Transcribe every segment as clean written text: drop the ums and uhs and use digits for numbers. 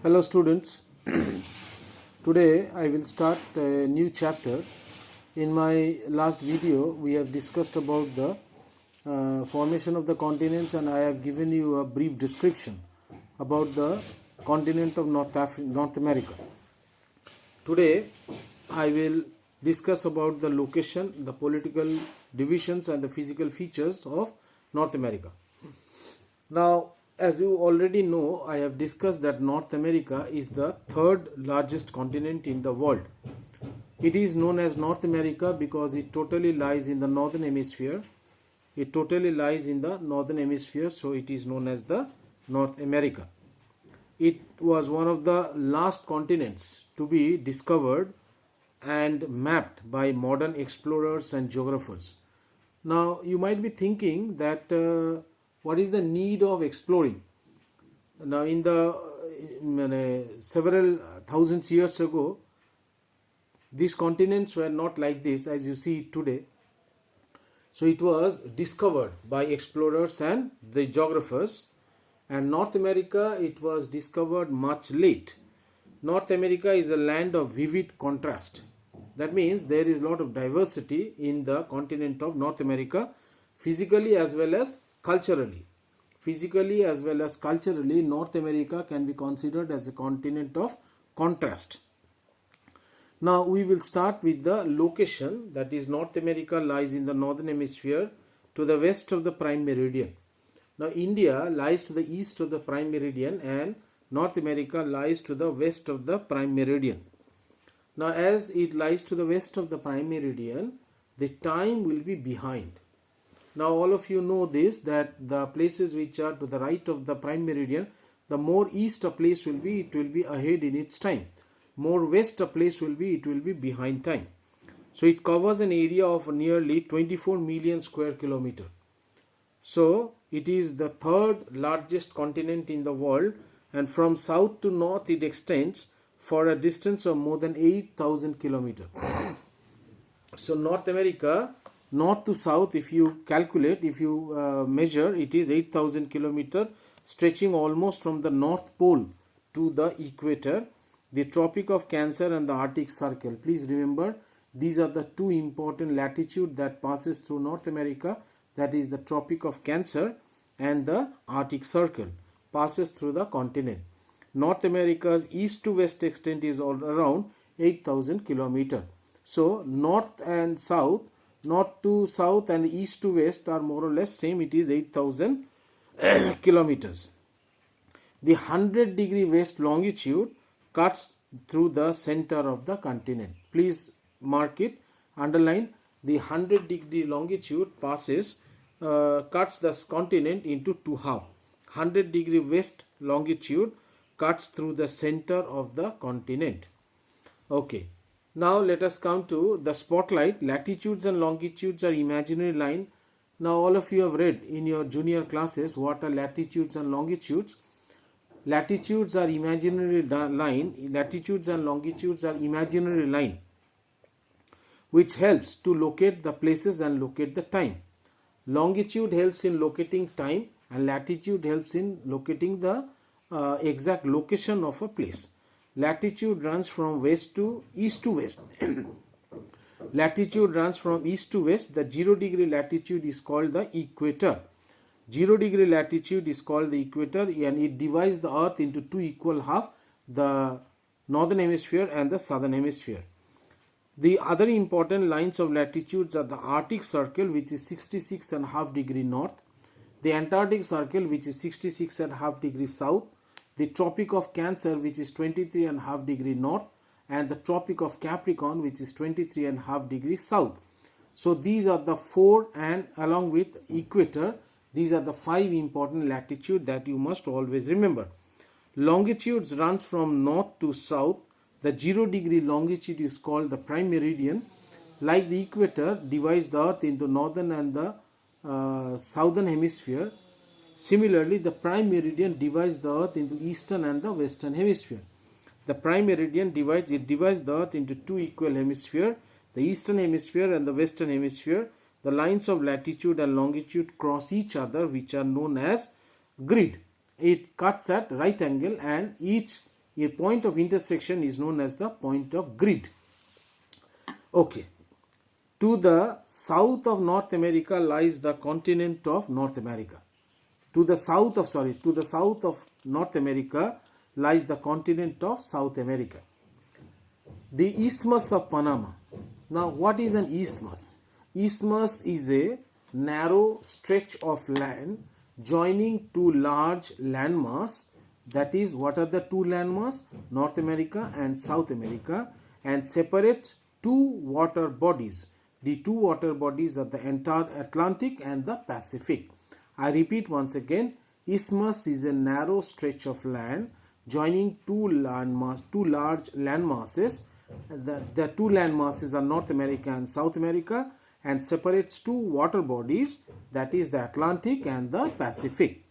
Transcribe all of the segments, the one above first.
Hello students, today I will start a new chapter. In my last video we have discussed about the formation of the continents, and I have given you a brief description about the continent of North America. Today I will discuss about the location, the political divisions and the physical features of North America. Now, as you already know, I have discussed that North America is the third largest continent in the world. It is known as North America because it totally lies in the northern hemisphere. It totally lies in the northern hemisphere, so it is known as the North America. It was one of the last continents to be discovered and mapped by modern explorers and geographers. Now, you might be thinking that what is the need of exploring? Now, in the several thousands years ago, these continents were not like this as you see it today. So it was discovered by explorers and the geographers, and North America, it was discovered much late. North America is a land of vivid contrast. That means there is a lot of diversity in the continent of North America, physically as well as culturally. Physically as well as culturally, North America can be considered as a continent of contrast. Now we will start with the location, that is North America lies in the northern hemisphere to the west of the prime meridian. Now India lies to the east of the prime meridian and North America lies to the west of the prime meridian. Now as it lies to the west of the prime meridian, the time will be behind. Now all of you know this, that the places which are to the right of the prime meridian, the more east a place will be, it will be ahead in its time. More west a place will be, it will be behind time. So it covers an area of nearly 24 million square kilometer. So it is the third largest continent in the world, and from south to north it extends for a distance of more than 8,000 kilometers. So North America, north to south, if you calculate, if you measure, it is 8,000 kilometers, stretching almost from the North Pole to the equator, the Tropic of Cancer and the Arctic Circle. Please remember, these are the two important latitudes that passes through North America, that is the Tropic of Cancer and the Arctic Circle passes through the continent. North America's east to west extent is all around 8,000 kilometers. So north and south, north to south and east to west are more or less same, it is 8,000 kilometers. The 100-degree west longitude cuts through the center of the continent. Please mark it, underline, the 100-degree longitude passes, cuts the continent into two halves. 100-degree west longitude cuts through the center of the continent. Okay. Now let us come to the spotlight. Latitudes and longitudes are imaginary line. Now all of you have read in your junior classes what are latitudes and longitudes. Latitudes are imaginary line. Latitudes and longitudes are imaginary line which helps to locate the places and locate the time. Longitude helps in locating time and latitude helps in locating the exact location of a place. Latitude runs from west to east to west. Latitude runs from east to west. The 0-degree latitude is called the equator. 0-degree latitude is called the equator, and it divides the earth into two equal halves, the northern hemisphere and the southern hemisphere. The other important lines of latitudes are the Arctic Circle, which is 66.5 degree north, the Antarctic Circle, which is 66.5 degrees south, the Tropic of Cancer, which is 23.5 degree north, and the Tropic of Capricorn, which is 23.5 degrees south. So these are the four, and along with equator, these are the five important latitudes that you must always remember. Longitudes runs from north to south. The 0-degree longitude is called the prime meridian. Like the equator divides the earth into northern and the southern hemisphere. Similarly, the prime meridian divides the earth into eastern and the western hemisphere. The prime meridian divides the earth into two equal hemispheres, the eastern hemisphere and the western hemisphere. The lines of latitude and longitude cross each other, which are known as grid. It cuts at right angle, and each a point of intersection is known as the point of grid. Okay. To the south of North America lies the continent of North America. To the south of North America lies the continent of South America. The Isthmus of Panama. Now, what is an isthmus? Isthmus is a narrow stretch of land joining two large landmass. That is, what are the two landmass? North America and South America, and separates two water bodies. The two water bodies are the entire Atlantic and the Pacific. I repeat once again, isthmus is a narrow stretch of land joining two large landmasses. The two landmasses are North America and South America, and separates two water bodies, that is the Atlantic and the Pacific.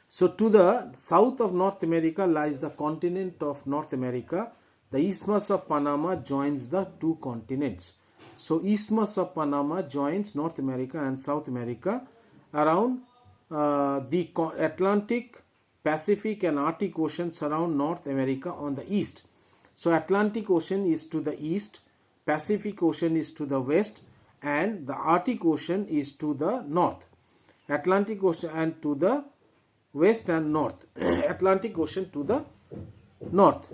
So to the south of North America lies the continent of North America. The Isthmus of Panama joins the two continents. So Isthmus of Panama joins North America and South America around the Atlantic, Pacific and Arctic Ocean surround North America on the east. So Atlantic Ocean is to the east, Pacific Ocean is to the west, and the Arctic Ocean is to the north. Atlantic Ocean and to the west and north. Atlantic Ocean to the north.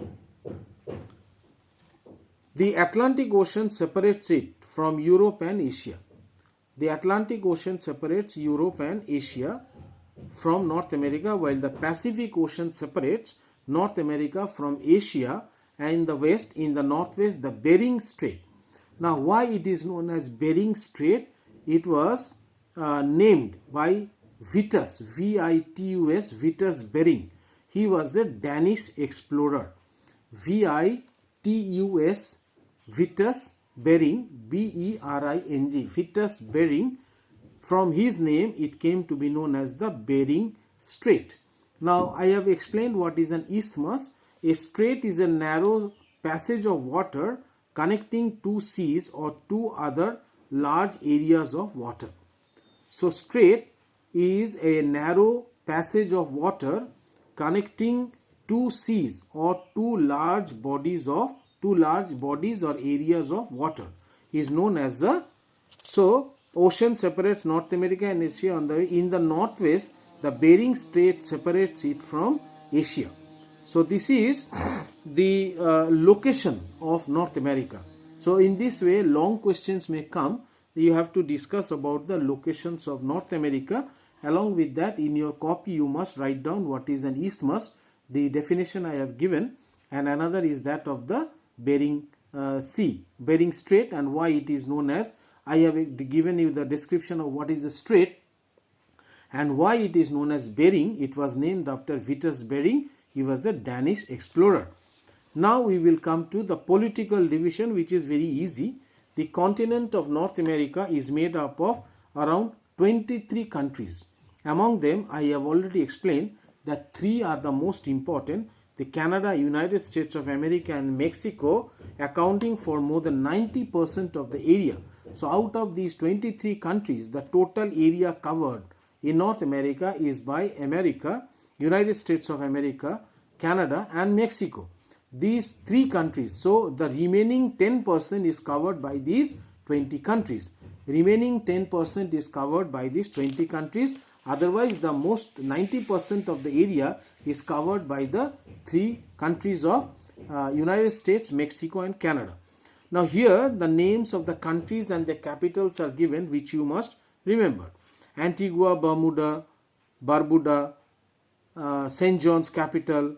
The Atlantic Ocean separates it from Europe and Asia. The Atlantic Ocean separates Europe and Asia from North America, while the Pacific Ocean separates North America from Asia, and in the west, in the northwest, the Bering Strait. Now, why it is known as Bering Strait? It was named by Vitus, V-I-T-U-S, Vitus Bering. He was a Danish explorer. V-I-T-U-S, Vitus Bering, B-E-R-I-N-G, Vitus Bering. From his name, it came to be known as the Bering Strait. Now, I have explained what is an isthmus. A strait is a narrow passage of water connecting two seas or two other large areas of water. So, strait is a narrow passage of water connecting two seas or two large bodies or areas of water is known as a. So, ocean separates North America and Asia. In the northwest, the Bering Strait separates it from Asia. So this is the location of North America. So in this way, long questions may come. You have to discuss about the locations of North America. Along with that, in your copy, you must write down what is an isthmus. The definition I have given, and another is that of the Bering Sea, Bering Strait, and why it is known as. I have given you the description of what is a strait and why it is known as Bering. It was named after Vitus Bering. He was a Danish explorer. Now we will come to the political division, which is very easy. The continent of North America is made up of around 23 countries. Among them, I have already explained that 3 are the most important. The Canada, United States of America and Mexico, accounting for more than 90% of the area. So out of these 23 countries, the total area covered in North America is by America, United States of America, Canada and Mexico. These 3 countries. So the remaining 10% is covered by these 20 countries. Remaining 10% is covered by these 20 countries. Otherwise, the most 90% of the area is covered by the 3 countries of United States, Mexico and Canada. Now here the names of the countries and the capitals are given, which you must remember. Antigua, Bermuda, Barbuda, St. John's capital,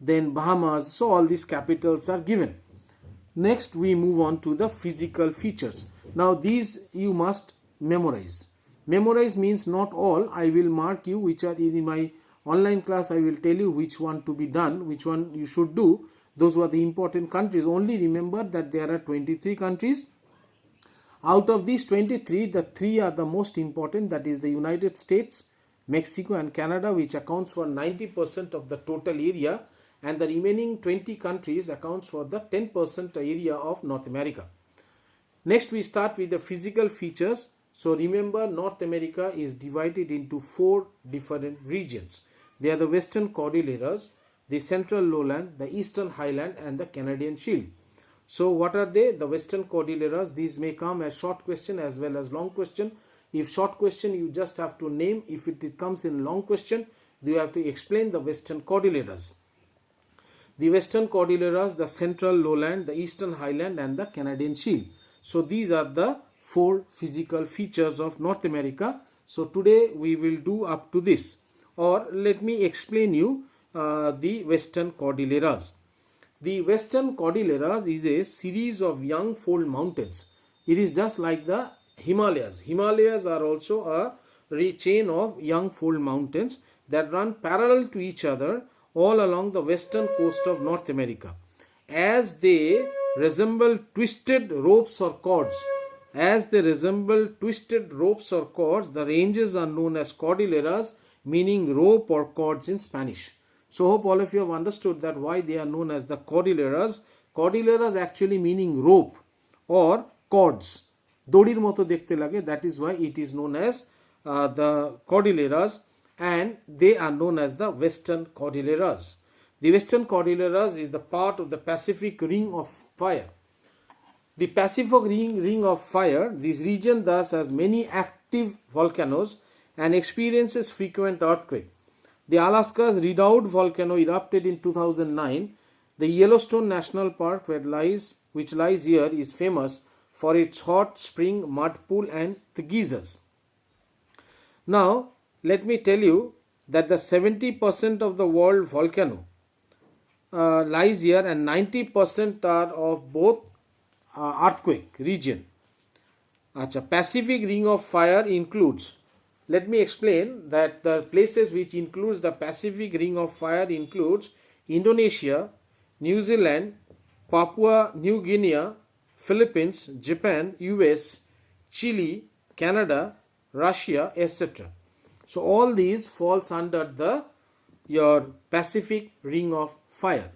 then Bahamas. So all these capitals are given. Next we move on to the physical features. Now these you must memorize. Memorize means not all. I will mark you which are in my online class. I will tell you which one to be done, which one you should do. Those were the important countries. Only remember that there are 23 countries. Out of these 23, the 3 are the most important. That is the United States, Mexico and Canada, which accounts for 90% of the total area, and the remaining 20 countries accounts for the 10% area of North America. Next we start with the physical features. So remember, North America is divided into 4 different regions. They are the Western Cordilleras, the Central Lowland, the Eastern Highland, and the Canadian Shield. So what are they? The Western Cordilleras. These may come as short question as well as long question. If short question, you just have to name. If it comes in long question, you have to explain the Western Cordilleras. The Western Cordilleras, the Central Lowland, the Eastern Highland, and the Canadian Shield. So these are the 4 physical features of North America. So today we will do up to this, or let me explain you the Western Cordilleras. The Western Cordilleras is a series of young fold mountains. It is just like the Himalayas. Himalayas are also a chain of young fold mountains that run parallel to each other all along the western coast of North America. As they resemble twisted ropes or cords, the ranges are known as cordilleras, meaning rope or cords in Spanish. So hope all of you have understood that why they are known as the cordilleras. Cordilleras actually meaning rope or cords. Dodir moto dekhte lage, that is why it is known as the cordilleras, and they are known as the Western Cordilleras. The Western Cordilleras is the part of the Pacific Ring of Fire. The Pacific Ring of Fire, this region thus has many active volcanoes and experiences frequent earthquakes. The Alaska's Redoubt volcano erupted in 2009. The Yellowstone National Park, which lies here, is famous for its hot spring, mud pool, and the geysers. Now, let me tell you that the 70% of the world volcano lies here, and 90% are of both earthquake region. Pacific Ring of Fire includes, let me explain that the places which includes the Pacific Ring of Fire includes Indonesia, New Zealand, Papua New Guinea, Philippines, Japan, US, Chile, Canada, Russia, etc. So all these falls under your Pacific Ring of Fire.